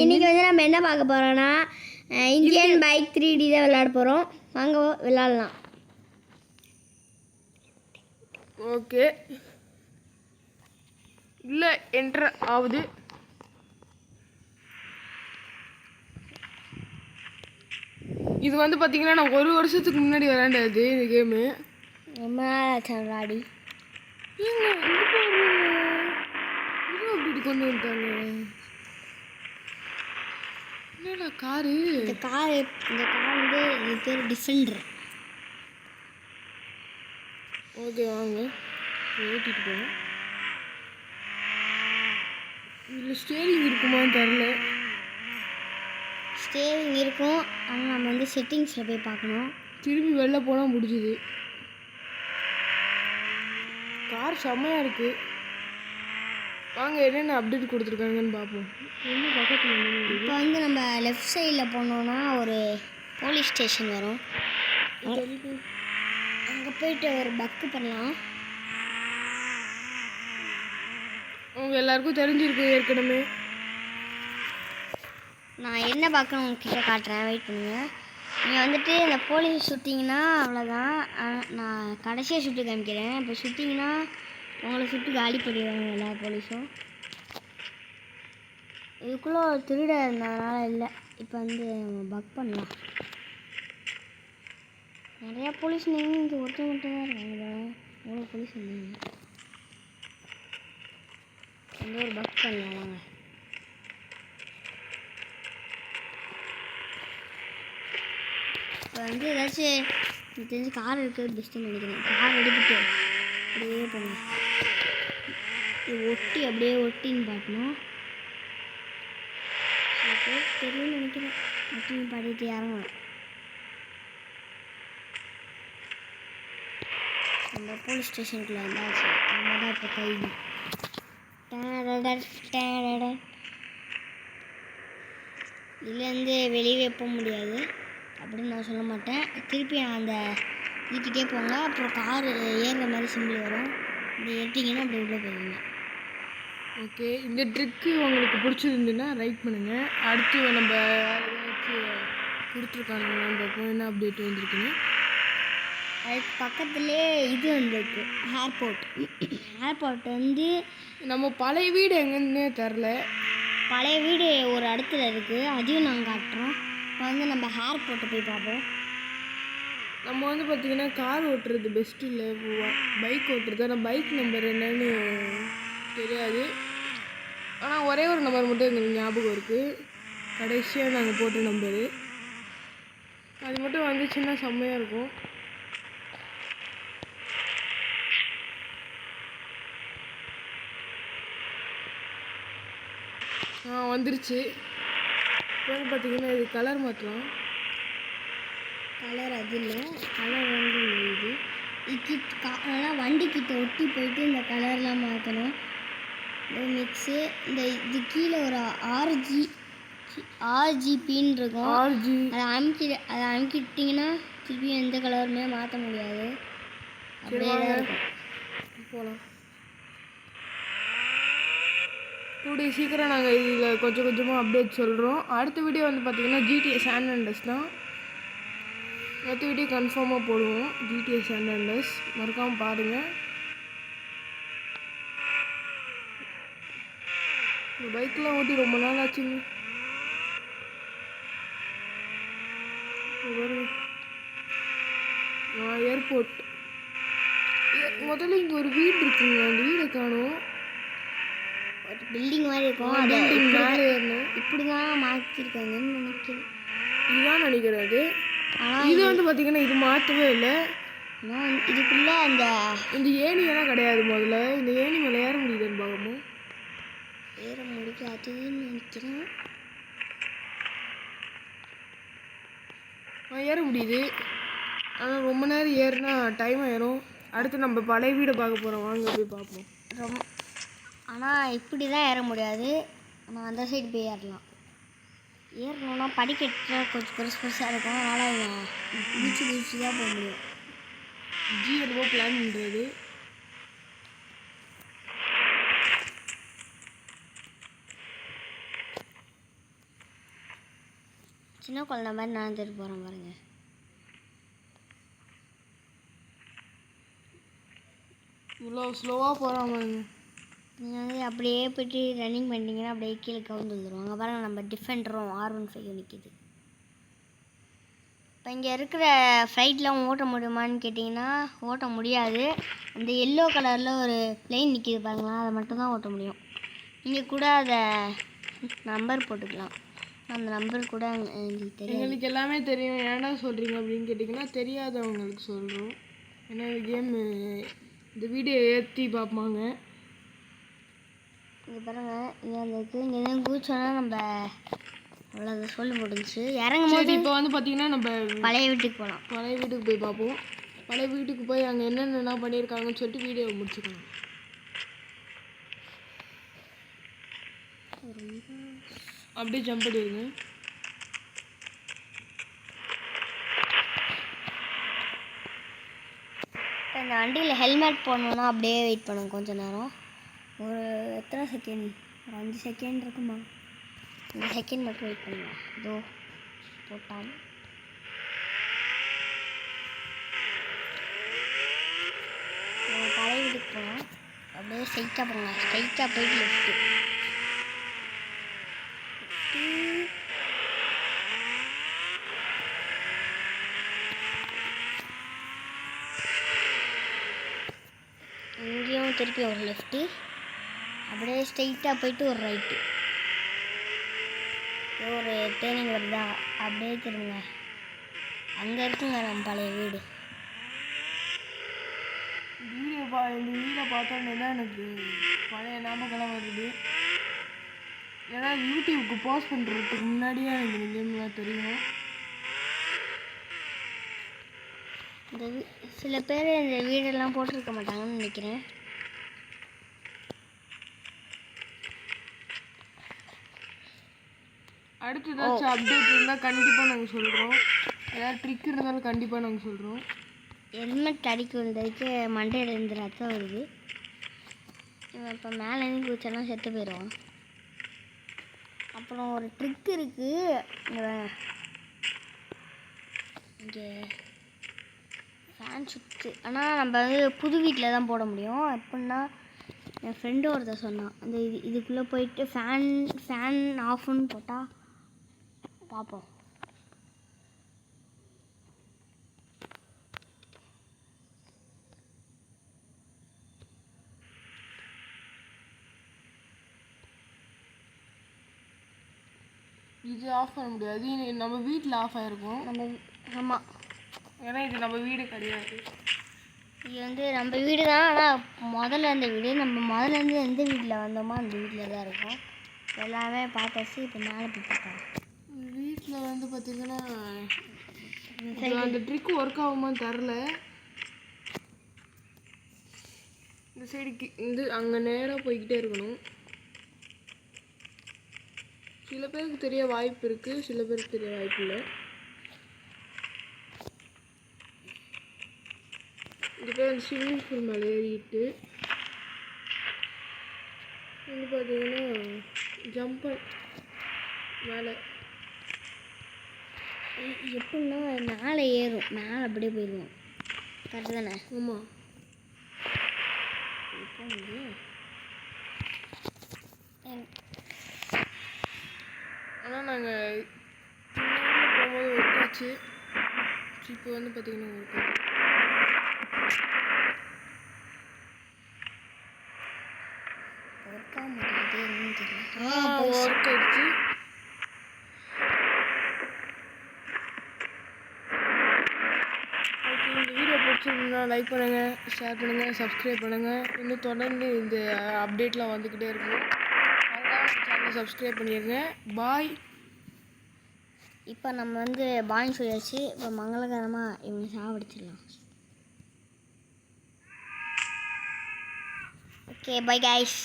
இன்றைக்கி வந்து நம்ம என்ன பார்க்க போகிறோன்னா இந்தியன் பைக் 3D தான் விளையாட போகிறோம். வாங்க விளையாடலாம். ஓகே, இல்லை என்ட்ரு ஆகுது. இது வந்து பார்த்தீங்கன்னா நான் 1 வருஷத்துக்கு முன்னாடி விளையாண்டது இந்த கேமு. ரொம்ப நாள் ஆச்சு விளையாடி. அப்படி கொண்டு வந்துட்டாங்க. என்னடா காரு? இந்த கார் வந்து இது பேர் டிஃபெண்டர். ஓகே வாங்க ஓட்டிட்டு போவோம். இதில் ஸ்டேரிங் இருக்குமான்னு தெரில. ஸ்டேரிங் இருக்கும், ஆனால் நம்ம வந்து செட்டிங்ஸில் போய் பார்க்கணும். திரும்பி வெளில போனால் முடிஞ்சுது. கார் செம்மையாக இருக்குது. வாங்க என்னென்ன அப்டேட் கொடுத்துருக்காங்கன்னு பார்ப்போம். என்ன பக்கத்தில் இப்போ வந்து நம்ம லெஃப்ட் சைடில் போனோன்னா ஒரு போலீஸ் ஸ்டேஷன் வரும். அங்கே போயிட்டு ஒரு பக்கு பண்ணலாம். அவங்க எல்லாருக்கும் தெரிஞ்சிருக்கு ஏற்கனவே. நான் என்ன பார்க்கணும் உங்ககிட்ட காட்டுறேன், வெயிட் பண்ணுங்க. நீங்கள் வந்துட்டு இந்த போலீஸ் சுட்டிங்கன்னா அவ்வளோதான். நான் கடைசியாக சுட்டு காமிக்கிறேன். இப்போ சுட்டிங்கன்னா உங்களை சுட்டு காலி பண்ணிடுவாங்க எல்லா போலீஸும். இதுக்குள்ளே ஒரு திருட இருந்ததுனால இல்லை. இப்போ வந்து பக் பண்ணலாம். நிறையா போலீஸ் நீங்கள் இங்கே ஒருத்தர் மட்டும் தான் இருக்காங்க. எவ்வளோ போலீஸ் இருந்தீங்க. வந்து ஒரு பக் பண்ணலாம் வாங்க. இப்போ வந்து ஏதாச்சும் எனக்கு தெரிஞ்சு கார் இருக்கிறது பெஸ்ட்டுன்னு நினைக்கிறேன். கார் எடுத்துட்டு அப்படியே போகணும். இது அப்படியே ஒட்டின்னு பாட்டணும். தெரியும்னு நினைக்கிறேன். ஒட்டின்னு பாடிட்டு இறங்கணும். நம்ம போலீஸ் ஸ்டேஷனுக்குள்ளே வந்தாச்சு. நம்ம தான் இப்போ கைது. இதுலேருந்து வெளியே போக முடியாது அப்படின்னு நான் சொல்ல மாட்டேன். திருப்பி நான் அந்த இதுக்கிட்டே போங்க. அப்புறம் கார் ஏறுற மாதிரி சிம்பிள் வரும். இப்படி ஏற்றிங்கன்னா அப்படி உள்ளே போயிருங்க. ஓகே, இந்த ட்ரிக்கு உங்களுக்கு பிடிச்சிருந்துன்னா ரைட் பண்ணுங்கள். அடுத்து நம்ம ஏதாச்சும் கொடுத்துருக்காங்க பார்ப்போம் என்ன அப்டேட் வந்திருக்குன்னு. அதுக்கு பக்கத்துலேயே இது வந்திருக்கு, ஏர்போர்ட். ஏர்போர்ட் வந்து நம்ம பழைய வீடு எங்கன்னே தெரில. பழைய வீடு ஒரு இடத்துல இருக்குது, அதையும் நாங்கள் காட்டுறோம். இப்போ வந்து நம்ம ஏர்போர்ட்டை போய் பார்ப்போம். நம்ம வந்து பார்த்திங்கன்னா கார் ஓட்டுறது பெஸ்ட்டு இல்லை, பைக் ஓட்டுறது. ஆனால் பைக் நம்பர் என்னன்னு தெரியாது. ஆனால் ஒரே ஒரு நம்பர் மட்டும் எங்களுக்கு ஞாபகம் இருக்குது. கடைசியாக நாங்கள் போட்ட நம்பரு அது மட்டும் வந்துச்சுன்னா செம்மையாக இருக்கும். வந்துருச்சு. இப்போ வந்து பார்த்திங்கன்னா இது கலர் மாற்றலாம். கலர் அது இல்லை, கலர் வந்து இது அதெல்லாம் வண்டிக்கிட்ட ஒட்டி போயிட்டு இந்த கலர்லாம் மாற்றணும். மிக்ஸு இந்த இது கீழே ஒரு ஆர்ஜிபின்னு இருக்கும். அதை அமுக்கிட்டிங்கன்னா திருப்பி எந்த கலருமே மாற்ற முடியாது. அப்படியே தான் இருக்கும். போகலாம். கூடிய சீக்கிரம் நாங்கள் இதில் கொஞ்சம் கொஞ்சமாக அப்டேட் சொல்கிறோம். அடுத்த வீடியோ வந்து பார்த்திங்கன்னா GTA San Andreas தான். அடுத்த வீடியோ கன்ஃபார்மாக போடுவோம். GTA San Andreas மறக்காமல் பாருங்கள். இந்த பைக்கெலாம் ஓட்டி ரொம்ப நாள் ஆச்சுங்க. ஏர்போர்ட் முதல்ல இங்கே ஒரு வீடு இருக்குங்க, அந்த வீடை காணும். ஒரு பில்டிங் மாதிரி இருக்கும். பில்டிங் மேலே ஏறணும். இப்படி தான் மாற்றிருக்காங்கன்னு நினைக்கிறேன். இதுதான் நினைக்கிறது. இது வந்து பார்த்தீங்கன்னா இது மாற்றவே இல்லை. ஆனால் இதுக்குள்ளே இந்த ஏணியெல்லாம் கிடையாது. முதல்ல இந்த ஏணி மேலே ஏற முடியுதுன்னு பார்க்கணும். ஏற முடியாதுன்னு நினைக்கிறேன். ஏற முடியுது, ஆனால் ரொம்ப நேரம் ஏறினா டைம் ஆயிரும். அடுத்து நம்ம பழைய வீடை பார்க்க போகிறோம். வாங்க போய் பார்ப்போம். ஆனால் இப்படி தான் ஏற முடியாது. நம்ம அந்த சைடு போய் ஏறணும்னா படிக்கட்டில் கொஞ்சம் பெருசாக இருக்கும். அதனால் குதிச்சு தான் போக முடியும். ஜியர்வோ பிளான் பண்ணுறது. சின்ன குழந்தை மாதிரி நடந்துட்டு போகிறேன் பாருங்க. இவ்வளோ ஸ்லோவாக போகிறான் பாருங்க. நீங்கள் வந்து அப்படியே போய்ட்டு ரன்னிங் பண்ணிட்டீங்கன்னா அப்படியே கீழே கவுந்து வந்துடுவாங்க. பாருங்கள் நம்ம டிஃபெண்டரும் R15 நிற்கிது. இப்போ இங்கே இருக்கிற ஃப்ளைட்லாம் ஓட்ட முடியுமான்னு கேட்டிங்கன்னா ஓட்ட முடியாது. அந்த எல்லோ கலரில் ஒரு பிளெயின் நிற்கிது பாருங்களா, அதை மட்டும்தான் ஓட்ட முடியும். நீங்கள் கூட அதை நம்பர் போட்டுக்கலாம். அந்த நம்பர் கூட எங்களுக்கு தெரியும். எங்களுக்கு எல்லாமே தெரியும். ஏன்டா சொல்கிறீங்க அப்படின்னு கேட்டிங்கன்னா தெரியாதவங்களுக்கு சொல்கிறோம். ஏன்னா இந்த கேமு இந்த வீடியோ ஏற்றி பார்ப்பாங்க. இங்கே பாருங்கள், இங்கே அந்த இங்கே குதிச்சோன்னா நம்ம அவ்வளோ சொல்லி முடிஞ்சிச்சு. இறங்கும் போது இப்போ வந்து பார்த்தீங்கன்னா நம்ம பழைய வீட்டுக்கு போகலாம். பழைய வீட்டுக்கு போய் பார்ப்போம். பழைய வீட்டுக்கு போய் அங்கே என்னென்னலாம் பண்ணியிருக்காங்கன்னு சொல்லிட்டு வீடியோவை முடிச்சுக்கலாம். அப்படியே ஜம்ப் பண்ணிடுங்க. இப்போ இந்த வண்டியில் ஹெல்மெட் போடணுன்னா அப்படியே வெயிட் பண்ணுங்க கொஞ்சம் நேரம். ஒரு எத்தனை செகண்ட், ஒரு 5 செகண்ட் இருக்குமா, 5 செகண்ட் மட்டும் வெயிட் பண்ணுங்க. இதோ போட்டால் பழைய வீட்டுக்கு போகலாம். அப்படியே ஸ்ட்ரைட்டாக போங்க. ஸ்ட்ரைட்டாக போயிட்டு லெஃப்ட்டு. இங்கேயும் திருப்பி ஒரு லெஃப்ட்டு. அப்படியே ஸ்ட்ரைட்டாக போயிட்டு ஒரு ரைட்டு. ஒரு டேர்னிங் வருதா, அப்படியே திரும்புங்க. அங்கே இருக்குங்க நம்ம பழைய வீடு. இந்த வீடை பார்த்தோன்னே தான் எனக்கு பழைய ஞாபகம்லாம் வருது. ஏன்னா யூடியூப்க்கு போஸ்ட் பண்ணுறதுக்கு முன்னாடியே எனக்கு இந்த கேம்லாம் தெரியும். இந்த சில பேர் இந்த வீடெல்லாம் போட்டிருக்க மாட்டாங்கன்னு நினைக்கிறேன். அடுத்து ஏதாச்சும் அப்டேட் இருந்தால் கண்டிப்பாக நாங்கள் சொல்கிறோம். ஏதாவது ட்ரிக் இருந்தாலும் கண்டிப்பாக நாங்கள் சொல்கிறோம். ஹெல்மெட் அடிக்க வந்ததுக்கு மண்டையில் இருந்து ரத்தம் வருது. இவன் இப்போ மேலேருந்து குதிச்செல்லாம் செத்து போயிடுவான். அப்புறம் ஒரு ட்ரிக் இருக்குது. இங்கே ஃபேன் சுற்று, ஆனால் நம்ம வந்து புது வீட்டில் தான் போட முடியும். எப்படின்னா என் ஃப்ரெண்டு ஒருத்தர் சொன்னான், அந்த இதுக்குள்ளே போயிட்டு ஃபேன் ஆஃப்னு போட்டால் பார்ப்போம். இது ஆஃப் பண்ண முடியாது. நம்ம வீட்டில் ஆஃப் ஆகிருக்கும். ஆமாம், ஏன்னா இது நம்ம வீடு கிடையாது. இது வந்து நம்ம வீடு தான். ஆனால் முதல்ல இருந்த வீடு, நம்ம முதல்லேருந்து எந்த வீட்டில் வந்தோமோ அந்த வீட்டில் தான் இருக்கும். எல்லாமே பார்த்தாச்சு. இப்போ மேலே போய் பார்க்கலாம். வீட்டில் வந்து பார்த்திங்கன்னா அந்த ட்ரிக் ஒர்க் ஆகுமான்னு தெரில. இந்த சைடுக்கு இது அங்கே நேராக போய்கிட்டே இருக்கணும். சில பேருக்கு தெரிய வாய்ப்பு இருக்குது, சில பேருக்கு தெரிய வாய்ப்பு இல்லை. இது பேர் அந்த ஸ்விம்மிங் பூல் மேலே ஏறிட்டு வந்து பார்த்தீங்கன்னா ஜம்ப் மேலே எப்படின்னா மேலே ஏறும், மேலே அப்படியே போயிடுவோம். கரெக்டு தானே? ஆமாம். இப்போ வந்து ஆனால் நாங்கள் போகும்போது ஒர்க் ஆச்சு. இப்போ வந்து பார்த்தீங்கன்னா ஒர்க் ஆச்சு. ஒர்க் ஆக மாட்டேங்குது, என்னன்னு தெரியல. ஒர்க் ஆயிடுச்சு. ஓகே, இந்த வீடியோ பிடிச்சிருந்தா லைக் பண்ணுங்கள், ஷேர் பண்ணுங்கள், சப்ஸ்கிரைப் பண்ணுங்கள். இன்னும் தொடர்ந்து இந்த அப்டேட்லாம் வந்துக்கிட்டே இருக்கும். சேனலை சப்ஸ்கிரைப் பண்ணிடுங்க. பாய். இப்போ நம்ம வந்து பாய் சொல்லியாச்சு. இப்போ மங்களகரமாக இவங்க சாப்பிடுச்சிடலாம். Okay, bye guys.